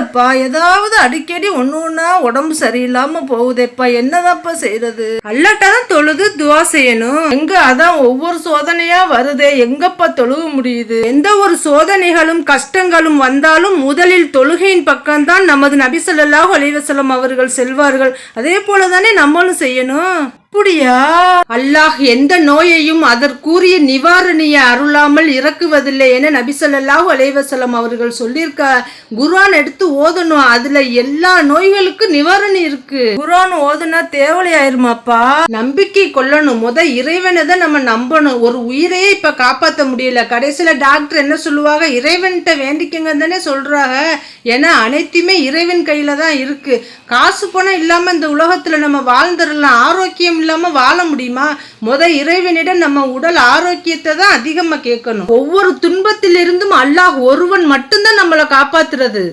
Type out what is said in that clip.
தெரியலப்பா, ஏதாவது அடிக்கடி ஒண்ணா உடம்பு சரியில்லாம போகுதேப்பா, என்னதான்ப்பா செய்யறது? அல்லாட்டதான் தொழுது துவா செய்யணும். எங்க அதான் ஒவ்வொரு சோதனையா வருதே, எங்கப்பா தொழுக முடியுது? எந்த ஒரு சோதனைகளும் கஷ்டங்களும் வந்தாலும் முதலில் தொழுகையின் பக்கம்தான் நமது நபி ஸல்லல்லாஹு அலைஹி வஸல்லம் அவர்கள் செல்வார்கள். அதே போலதானே நம்மளும் செய்யணும். அப்படியா? அல்லாஹ் எந்த நோயையும் அதற்குரிய நிவாரணிய அருளாமல் இறக்குவதில்லை என நபி ஸல்லல்லாஹு அலைஹி வஸல்லம் அவர்கள் சொல்லியிருக்கா. குர்ஆன் எடுத்து ஓதணும், அதுல எல்லா நோய்களுக்கும் நிவாரணி இருக்கு. குர்ஆன் ஓதுனா தேவலையாயிருமாப்பா? நம்பிக்கை கொள்ளணும். இறைவனை தான் நம்ம நம்பணும். ஒரு உயிரையே இப்ப காப்பாற்ற முடியல, கடைசியில டாக்டர் என்ன சொல்லுவாங்க? இறைவன்கிட்ட வேண்டிக்கங்க தானே சொல்றாங்க. ஏன்னா அனைத்துமே இறைவன் கையில தான் இருக்கு. காசு பணம் இல்லாம இந்த உலகத்துல நம்ம வாழ்ந்துடலாம், ஆரோக்கியம் இல்லாம வாழ முடியுமா? இறைவனிடம் நம்ம உடல் ஆரோக்கியத்தை தான் அதிகமா கேட்கணும். ஒவ்வொரு துன்பத்திலிருந்தும் அல்லாஹ் ஒருவன் மட்டும்தான் நம்மளை காப்பாத்துறது.